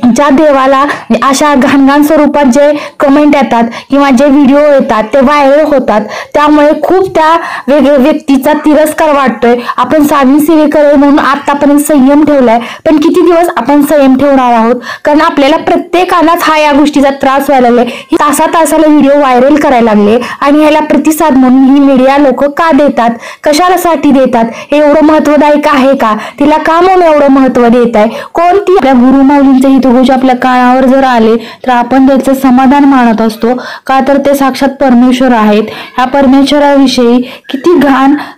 ज्या देवाला अशा घाणघाण स्वरूपात जे कमेंट येतात किंवा जे व्हिडिओ येतात ते व्हायरल होतात, त्यामुळे खूप त्या वेगळ्या व्यक्तीचा तिरस्कार वाटतोय। आपण स्वामी सेवेकरी म्हणून आतापर्यंत संयम ठेवलाय, पण किती दिवस आपण संयम ठेवणार आहोत? कारण आपल्याला प्रत्येकालाच या गोष्टीचा त्रास व्हायला लागलाय। तासाला व्हिडिओ व्हायरल करायला लागले आणि ह्याला प्रतिसाद म्हणून ही मीडिया लोक का देतात, कशासाठी देतात? हे एवढं महत्वदायक आहे का? तिला का म्हणून एवढं महत्व देत आहे? कोणती आपल्या गुरु माऊलींचे हितगुज आपल्या कानावर जर आले तर आपण त्याचं समाधान मानत असतो, का तर ते साक्षात परमेश्वर आहेत। ह्या परमेश्वराविषयी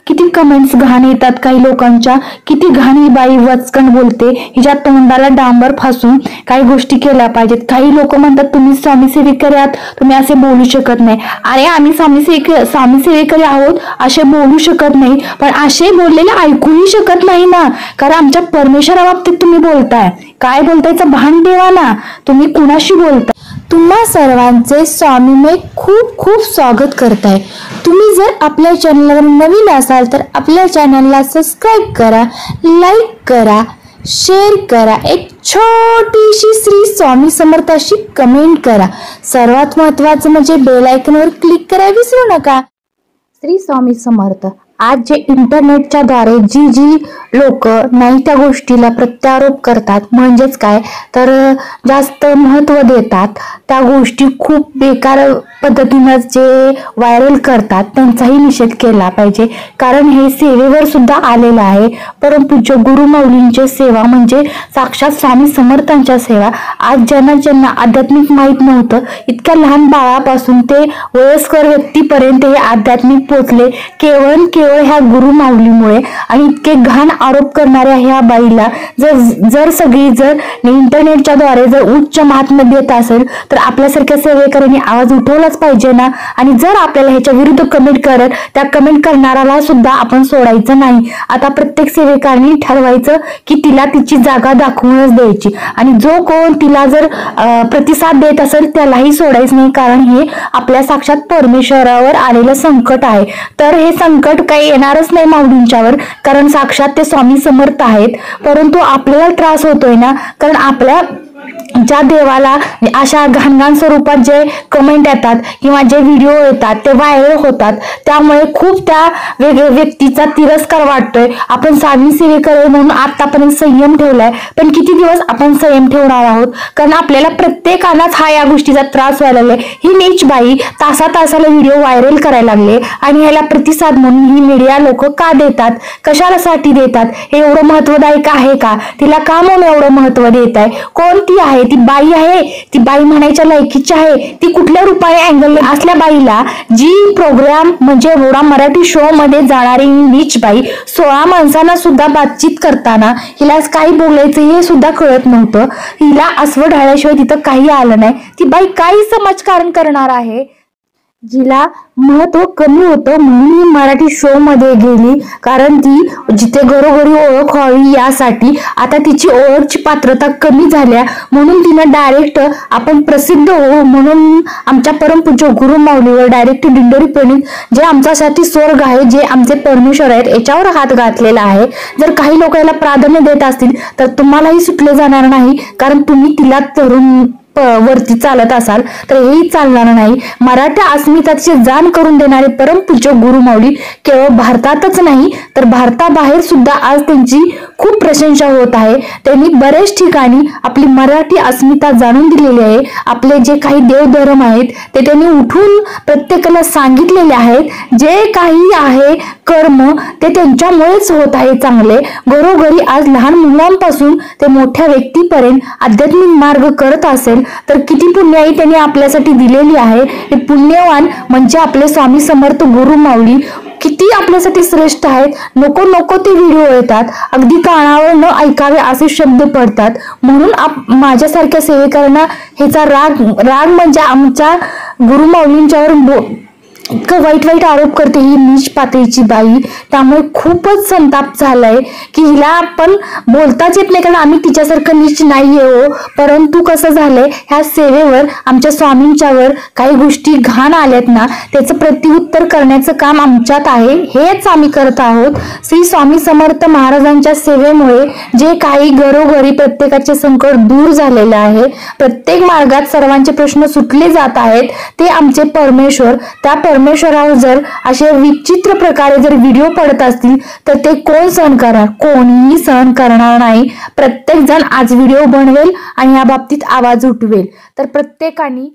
किती कमेंट्स घाण येतात काही लोकांच्या, किती घाण ही बाई वचकन बोलते, हिच्या तोंडाला डांबर फासून काही गोष्टी केल्या पाहिजेत। काही लोक म्हणतात तुम्ही स्वामी सेवेकरी आहात, तुम्ही असे बोलू शकत नाही। अरे आम्ही स्वामी सेवेकरी आहोत असे बोलू शकत नाही, पण असे बोललेले ऐकूही शकत नाही ना, कारण आमच्या परमेश्वराबाबतीत तुम्ही बोलताय, काय बोलतायचं भान ठेवा ना, तुम्ही कुणाशी बोलताय? तुम्हा सर्वांचे स्वामीमय खूप खूप स्वागत करताय। तुम्ही जर आपल्या चॅनलवर नवीन असाल तर आपल्या चॅनलला सबस्क्राईब करा, लाईक करा, शेअर करा, एक छोटीशी श्री स्वामी समर्थाशी कमेंट करा। सर्वात महत्त्वाचं म्हणजे बेल आयकॉनवर क्लिक करायला विसरू नका। श्री स्वामी समर्थ। आज जे इंटरनेटच्या द्वारे जी लोक नाही त्या गोष्टीला प्रत्यारोप करतात, म्हणजेच काय तर जास्त महत्त्व देतात, त्या गोष्टी खूप बेकार पद्धतीने जे व्हायरल करतात त्यांचाही निषेध केला पाहिजे। कारण हे सेवेवर सुद्धा आलेलं आहे। परमपूज्य गुरु माऊलींची सेवा म्हणजे साक्षात स्वामी समर्थांच्या सेवा। आज ज्यांना आध्यात्मिक माहीत नव्हतं, इतक्या लहान बाळापासून ते वयस्कर व्यक्तीपर्यंत हे आध्यात्मिक पोचले केवळ ह्या गुरु माऊलीमुळे। आणि इतके घाण आरोप करणाऱ्या ह्या बाईला जर सगळी इंटरनेटच्या द्वारे जर उच्च महात्म्य देत असेल तर आपल्यासारख्या सेवेकऱ्यांनी आवाज उठवलाच पाहिजे ना। आणि जर आपल्याला ह्याच्या विरुद्ध कमेंट करत त्या कमेंट करणाऱ्याला सुद्धा आपण सोडायचं नाही। आता प्रत्येक सेवेकांनी ठरवायचं की तिला तिची जागा दाखवूनच द्यायची, आणि जो कोण तिला जर प्रतिसाद देत असेल त्यालाही सोडायचं नाही, कारण हे आपल्या साक्षात परमेश्वरावर आलेलं संकट आहे। तर हे संकट काही येणारच नाही माऊलींच्यावर, कारण साक्षात ते स्वामी समर्थ आहेत। परंतु आपल्याला त्रास होतोय ना, कारण आपल्या ज्या देवाला अशा घाणघाण स्वरूपात जे कमेंट येतात किंवा जे व्हिडिओ येतात ते व्हायरल होतात, त्यामुळे खूप त्या वेगळ्या व्यक्तीचा तिरस्कार वाटतोय। आपण स्वामी सेवेकरी म्हणून आतापर्यंत संयम ठेवलाय, पण किती दिवस आपण संयम ठेवणार आहोत? कारण आपल्याला प्रत्येकालाच या गोष्टीचा त्रास व्हायला लागलाय। ही नीच बाई तासाला व्हिडिओ व्हायरल करायला लागले आणि ह्याला प्रतिसाद म्हणून ही मीडिया लोक का देतात, कशासाठी देतात? हे एवढं महत्वदायक आहे का? तिला का म्हणून एवढं महत्व देत आहे? कोणती आहे ती बाई? आहे ती बाई म्हणायच्या लायकीची आहे? ती कुठल्या रूपाने अँगल असल्या बाईला जी प्रोग्राम म्हणजे एवढा मराठी शो मध्ये जाणारी नीच बाई 16 माणसांना सुद्धा बातचीत करताना हिला काय बोलायचं हे सुद्धा कळत नव्हतं, हिला अस्वल ढाळल्याशिवाय तिथं काही आलं नाही। ती बाई काही समाजकारण करणार आहे? जिला महत्व कमी होतं म्हणून ही मराठी शो मध्ये गेली, कारण ती जिथे घरोघरी ओळख व्हावी यासाठी। आता तिची ओळखची पात्रता कमी झाल्या म्हणून तिनं डायरेक्ट आपण प्रसिद्ध हो म्हणून आमच्या परमपूज्य गुरु माऊलीवर डायरेक्ट दिंडोरी प्रणित जे आमच्यासाठी स्वर्ग आहे, जे आमचे परमेश्वर आहेत, याच्यावर हात घातलेला आहे। जर काही लोक याला प्राधान्य देत असतील तर तुम्हालाही सुटले जाणार नाही, कारण तुम्ही तिला तरुण वरती चालत असाल तर हेही चालणार नाही। मराठा अस्मिताची जाण करून देणारे परमपूज्य गुरु माऊली केवळ भारतातच नाही तर भारताबाहेर सुद्धा आज त्यांची खूप प्रशंसा होत आहे। त्यांनी बरेच ठिकाणी आपली मराठी अस्मिता जाणून दिलेली आहे। आपले जे काही देवधर्म आहेत ते त्यांनी उठून प्रत्येकाला सांगितलेले आहेत। जे काही आहे कर्म ते त्यांच्यामुळेच होत आहे चांगले। घरोघरी आज लहान मुलांपासून ते मोठ्या व्यक्तीपर्यंत आध्यात्मिक मार्ग करत असेल तर किती पुण्याई त्यांनी आपल्यासाठी दिलेली आहे। हे पुण्यवान म्हणजे आपले स्वामी समर्थ गुरु माऊली किती आपल्यासाठी श्रेष्ठ आहेत। नको ते व्हिडिओ येतात, अगदी कानावर न ऐकावे असे शब्द पडतात, म्हणून माझ्यासारख्या सेवेकरांना ह्याचा राग म्हणजे आमच्या गुरु माऊलींच्यावर इतकं वाईट वाईट आरोप करते ही नीच पातळीची बाई। त्यामुळे खूपच संताप झालाय की हिला आपण बोलताच येत नाही, कारण आम्ही तिच्यासारखं नीच नाहीये हो। परंतु कसं झालंय, ह्या सेवेवर आमच्या स्वामींच्यावर काही गोष्टी घाण आल्यात ना, त्याचं प्रत्युत्तर करण्याचं काम आमच्यात आहे, हेच आम्ही करत आहोत। श्री स्वामी समर्थ महाराजांच्या सेवेमुळे जे काही घरोघरी प्रत्येकाचे संकट दूर झालेले आहे, प्रत्येक मार्गात सर्वांचे प्रश्न सुटले जात आहेत, ते आमचे परमेश्वर। त्या परमेश्वरावर जर असे विचित्र प्रकारे जर व्हिडिओ पडत असतील तर ते कोण सहन करणार? कोणीही सहन करणार नाही। प्रत्येक जण आज व्हिडिओ बनवेल आणि या बाबतीत आवाज उठवेल, तर प्रत्येकाने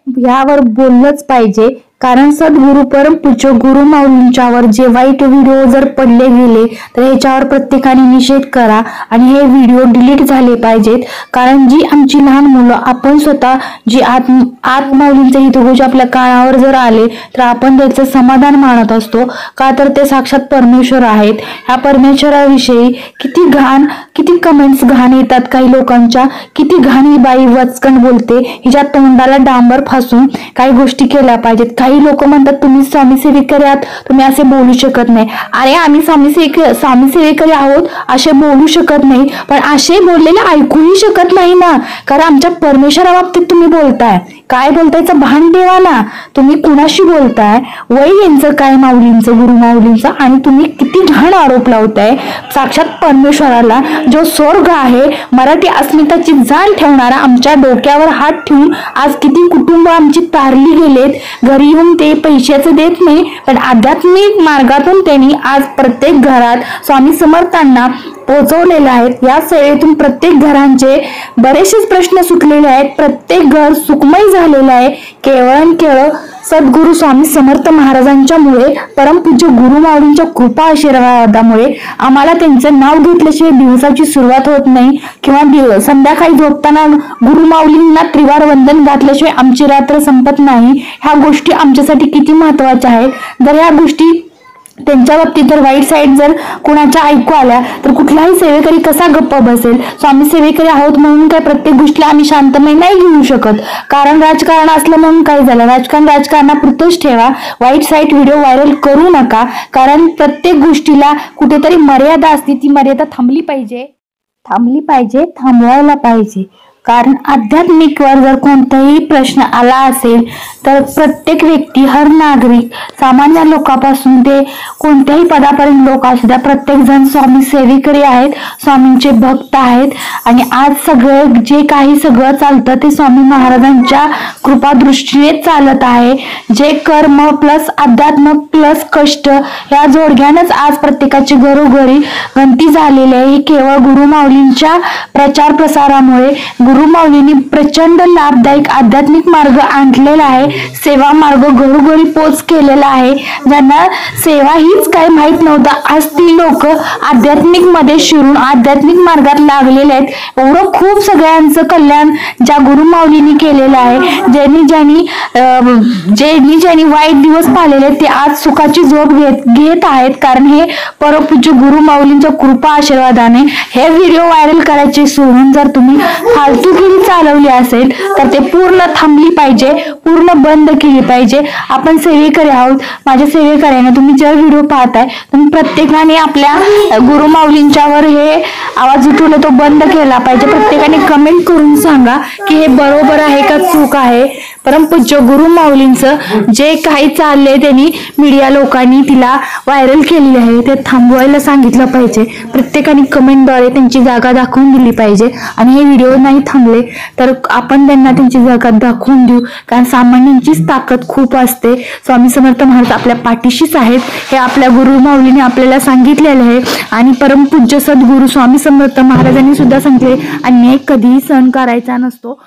यावर बोललंच पाहिजे। कारण सद्गुरु परमपूज्य गुरु माऊलींच्यावर जे वाईट व्हिडिओ जर पडले गेले तर ह्याच्यावर प्रत्येकाने निषेध करा आणि हे व्हिडिओ डिलीट झाले पाहिजेत। कारण जी आमची लहान मुलं, आपण स्वतः जी आत माऊलींचे हितगुज आपल्या कानावर जर आले तर आपण त्याचं समाधान मानत असतो, का तर ते साक्षात परमेश्वर आहेत। ह्या परमेश्वराविषयी किती कमेंट्स घाण येतात काही लोकांच्या, किती घाण ही बाई वचकन बोलते, हिच्या तोंडाला डांबर फासून काही गोष्टी केल्या पाहिजेत। काही लोक म्हणतात तुम्ही स्वामी सेवेकरी आहात, तुम्ही असे बोलू शकत नाही। अरे आम्ही स्वामी सेवेकरी आहोत असे बोलू शकत नाही, पण असे बोललेले ऐकूही शकत नाही ना, कारण आमच्या परमेश्वराबाबतीत तुम्ही बोलताय, काय बोलतायचं भान ठेवा ना। तुम्ही कुणाशी बोलताय? वय यांचं काय माऊलींचं, गुरु माऊलींचं, आणि तुम्ही किती घाण आरोप लावताय साक्षात परमेश्वराला, जो स्वर्ग आहे, मराठी अस्मिताची जाण ठेवणारा, आमच्या डोक्यावर हात ठेवून आज किती कुटुंब आमची तारली गेलेत। घरी येऊन ते पैशाचं देत नाही, पण आध्यात्मिक मार्गातून त्यांनी आज प्रत्येक घरात स्वामी समर्थांना पोहोचवलेले आहेत। या सेवेतून प्रत्येक घरांचे बरेचसे प्रश्न सुटलेले आहेत, प्रत्येक घर सुखमय झालेलं आहे, केवळ सद्गुरु स्वामी समर्थ महाराजांच्यामुळे, परमपूज्य गुरु माऊलींच्या कृपा आशीर्वादामुळे। आम्हाला त्यांचं नाव घेतल्याशिवाय दिवसाची सुरुवात होत नाही, किंवा संध्याकाळी झोपताना गुरु माऊलींना त्रिवार वंदन घातल्याशिवाय आमची रात्र संपत नाही। ह्या गोष्टी आमच्यासाठी किती महत्वाच्या आहेत। जर ह्या गोष्टी त्यांच्या बाबतीत जर वाईट साईड जर कुणाच्या ऐकू आल्या तर कुठलाही सेवेकरी कसा गप्प बसेल? स्वामी सेवेकरी आहोत म्हणून काय प्रत्येक गोष्टीला आम्ही शांतमय नाही घेऊ शकत, कारण राजकारण असलं म्हणून काय झालं? राजकारणापुरतंच ठेवा, वाईट साईट व्हिडिओ व्हायरल करू नका, कारण प्रत्येक गोष्टीला कुठेतरी मर्यादा असते, ती मर्यादा थांबली पाहिजे, थांबवायला पाहिजे। कारण आध्यात्मिकवर जर कोणताही प्रश्न आला असेल तर प्रत्येक व्यक्ती, हर नागरिक, सामान्य लोकांपासून ते कोणत्याही पदापर्यंत लोक असू द्या, प्रत्येक जण स्वामी सेवेकरी आहेत, स्वामींचे भक्त आहेत। आणि आज सगळं जे काही सगळं चालतं ते स्वामी महाराजांच्या कृपा दृष्टीने चालत आहे। जे कर्म प्लस अध्यात्म प्लस कष्ट या जोडग्यानेच आज प्रत्येकाची घरोघरी गंती झालेली आहे। केवळ गुरु माऊलींच्या प्रचार प्रसारामुळे गुरु माऊलींनी प्रचंड लाभदायक आध्यात्मिक मार्ग आणलेला आहे, सेवा मार्ग घरोघरी पोच केलेला आहे। ज्यांना सेवा हीच काय माहित नव्हतं, आज ती लोक आध्यात्मिक मध्ये शिरून आध्यात्मिक मार्गात लागलेले आहेत। एवढं खूप सगळ्यांचं कल्याण ज्या गुरु माऊलींनी केलेलं आहे, ज्यांनी वाईट दिवस पाहिलेले ते आज सुखाची झोप घेत आहेत, कारण हे परमपूज्य गुरु माऊलींच्या कृपा आशीर्वादाने। हे व्हिडिओ व्हायरल करायचे सोडून जर तुम्ही फालतूगिरी चालवली असेल तर ते पूर्ण थांबली पाहिजे, पूर्ण बंद केली पाहिजे। आपण सेवेकरी आहोत, माझ्या सेवेकऱ्यांना तुम्ही जे व्हिडिओ पाहताय तुम्ही प्रत्येकाने आपल्या गुरु माऊलींच्यावर हे आवाज उठवला तो बंद केला पाहिजे। प्रत्येकाने कमेंट करून सांगा की हे बरोबर आहे का चूक आहे। परमपूज्य गुरु माऊलींचं जे काही चाललंय त्यांनी मीडिया लोकांनी तिला व्हायरल केली आहे ते थांबवायला सांगितलं पाहिजे। प्रत्येकाने कमेंटद्वारे त्यांची जागा दाखवून दिली पाहिजे, आणि हे व्हिडिओ नाही थांबले तर आपण त्यांना त्यांची जागा दाखवून देऊ, कारण सामान्यांचीच ताकद खूप असते। स्वामी समर्थ महाराज आपल्या पाठीशीच आहेत, हे आपल्या गुरु माऊलीने आपल्याला सांगितलेलं आहे। आणि परमपूज्य सद्गुरु स्वामी समर्थ महाराजांनी सुद्धा सांगितले, अन्याय कधीही सहन करायचा नसतो।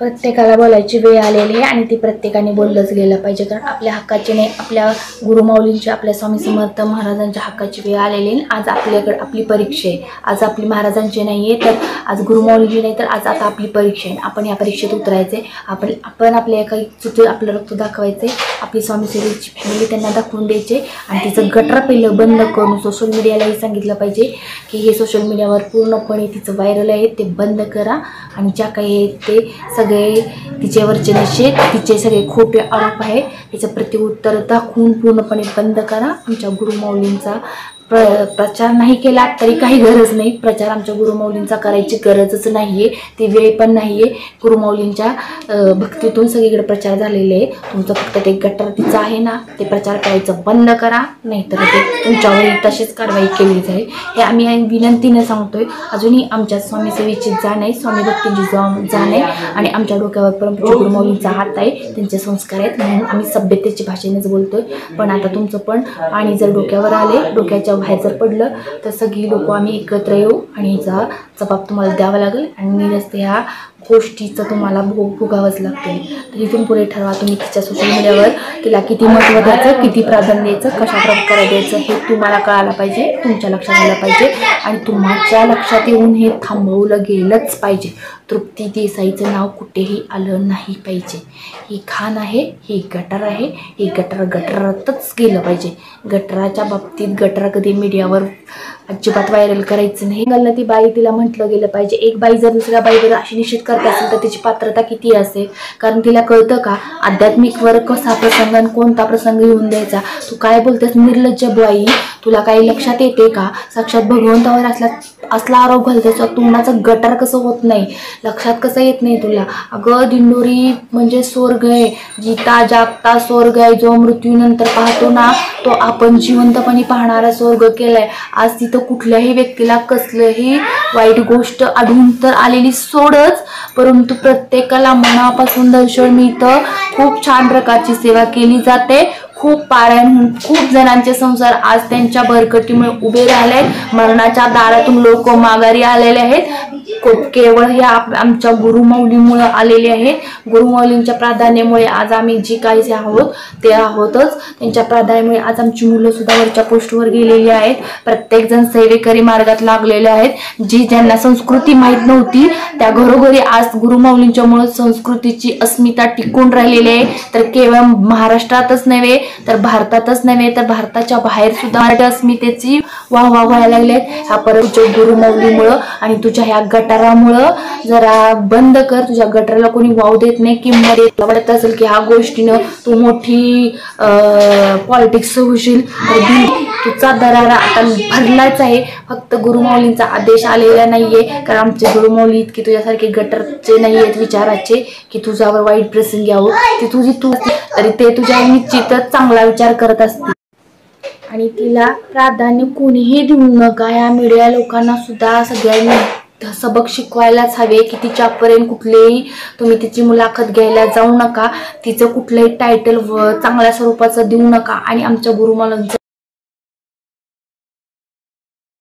प्रत्येकाला बोलायची वेळ आलेली आहे आणि ती प्रत्येकाने बोललंच गेलं पाहिजे, कारण आपल्या हक्काची नाही, आपल्या गुरुमाऊलींची, आपल्या स्वामी समर्थ महाराजांच्या हक्काची वेळ आलेली आहे। आज आपल्याकडे आपली परीक्षा आहे, आज आपली महाराजांची नाही आहे तर आज गुरुमाऊलींची नाही, तर आज आता आपली परीक्षा आहे। आपण या परीक्षेत उतरायचे, आपण आपल्या एका चुकीचं आपलं रक्त दाखवायचे, आपली स्वामी सेवेची फॅमिली त्यांना दाखवून द्यायचे, आणि तिचं गटरा पहिलं बंद करून सोशल मीडियालाही सांगितलं पाहिजे की हे सोशल मीडियावर पूर्णपणे तिचं व्हायरल आहे ते बंद करा, आणि ज्या काही आहे ते सगळे तिच्यावरचे निषेध, तिचे सगळे खोटे आरोप आहे याचं प्रत्युत्तर दाखवून पूर्णपणे बंद करा. आमच्या गुरुमाऊलींचा प्रचार नाही केला तरी काही गरज नाही. प्रचार आमच्या गुरुमाऊलींचा करायची गरजच नाहीये, ती वेळ पण नाहीये. गुरुमाऊलींच्या भक्तीतून सगळीकडे प्रचार झालेले आहे. तुमचं फक्त ते गटर तिचं आहे ना, ते प्रचार करायचं बंद करा, नाहीतर ते तुमच्यावरही तशीच कारवाई केली जाईल. हे आम्ही विनंतीने सांगतोय. अजूनही आमच्या स्वामी सेवेची जाण आहे, स्वामी भक्तींची जाण आहे आणि आमच्या डोक्यावर परमपूज्य गुरुमाऊलींचा हात आहे, त्यांचे संस्कार आहेत, म्हणून आम्ही सभ्यतेची भाषेनेच बोलतोय. पण आता तुमचं पण पाणी जर डोक्यावर आले, डोक्याच्या बाहेर जर पडलं तर सगळी लोक आम्ही एकत्र येऊ आणि याचा जबाब तुम्हाला द्यावा लागेल आणि निरस्ते ह्या गोष्टीचं तुम्हाला भोगावंच लागतं. तर इथून पुढे ठरवा तुम्ही तिच्या सोशल मीडियावर तिला किती महत्त्व द्यायचं, किती प्राधान्य द्यायचं, कशा प्रकारे द्यायचं हे तुम्हाला कळायला पाहिजे, तुमच्या लक्षात आलं पाहिजे आणि तुमच्या लक्षात येऊन हे थांबवलं गेलंच पाहिजे. तृप्ती देसाईचं नाव कुठेही आलं नाही पाहिजे. ही घाण आहे, ही गटर आहे, ही गटरातच गेलं पाहिजे. गटराच्या बाबतीत गटर कधी मीडियावर अजिबात व्हायरल करायचं नाही. गल्ला ती बाई तिला म्हटलं गेलं पाहिजे. एक बाई जर दुसऱ्या बाईवर अशी निश्चित करत असेल तर त्याची पात्रता किती असेल, कारण तिला कळतं का आध्यात्मिकवर कसा प्रसंग आणि कोणता प्रसंग येऊन द्यायचा. तू काय बोलतेस निर्लज्ज बाई, तुला काही लक्षात येते का? साक्षात भगवंतावर असला आरोप घालतेस, तोंडाचं गटर कसं होत नाही, लक्षात कसं येत नाही तुला? अगं दिंडोरी म्हणजे स्वर्ग आहे, जिता जागता स्वर्ग आहे. जो मृत्यूनंतर पाहतो ना तो आपण जिवंतपणे पाहणारा स्वर्ग केलाय. आज तिथं कुठल्याही व्यक्तीला कसलंही वाईट गोष्ट आढळून तर आलेली सोडच, परंतु प्रत्येकाला मनापासून दर्शन मिळतं. खूप छान प्रकारची सेवा केली जाते. खूप पारायण होऊन खूप जणांचे संसार आज त्यांच्या बरकटीमुळे उभे राहिले. मरणाच्या दारातून लोक माघारी आलेले आहेत. केवळ हे आमच्या गुरुमाऊलीमुळे आलेले आहेत. गुरुमाऊलींच्या प्राधान्यामुळे आज आम्ही जी काही आहोत ते आहोतच. त्यांच्या प्राधान्यामुळे आज आमची मुलं सुद्धा वरच्या पोस्टवर गेलेली आहेत. प्रत्येक जण सेवेकरी मार्गात लागलेले आहेत. ज्यांना संस्कृती माहीत नव्हती त्या घरोघरी आज गुरुमाऊलींच्यामुळे संस्कृतीची अस्मिता टिकून राहिलेली आहे. तर केवळ महाराष्ट्रातच नव्हे तर भारतातच नव्हे तर भारताच्या बाहेर सुद्धा मराठी अस्मितेची वाह व्हायला लागले. ह्या परमपूज्य गुरुमाऊलीमुळं आणि तुझ्या ह्या गटारामुळं जरा बंद कर. तुझ्या गटाराला कोणी वाव देत नाही, किंमत देत वाटत असेल की ह्या गोष्टीनं तू मोठी पॉलिटिक्स होशील तर तुझा दरारा आता भरलाच आहे. फक्त गुरुमाऊलींचा आदेश आलेला नाहीये, कारण आमचे गुरुमाऊली इतकी तुझ्यासारखे गटरचे नाही आहेत विचाराचे की तुझ्यावर वाईट प्रसंग यावं. ती तुझी तू तरी ते तुझ्या निश्चितच चांगला विचार करत असते आणि तिला प्राधान्य कोणीही देऊ नका. या मीडिया लोकांना सुद्धा सगळ्यांनी सबक शिकवायलाच हवे की तिच्यापर्यंत कुठलेही तुम्ही तिची मुलाखत घ्यायला जाऊ नका, तिचं कुठलंही टायटल चांगल्या स्वरूपाचं देऊ नका आणि आमच्या गुरुमाऊलींचं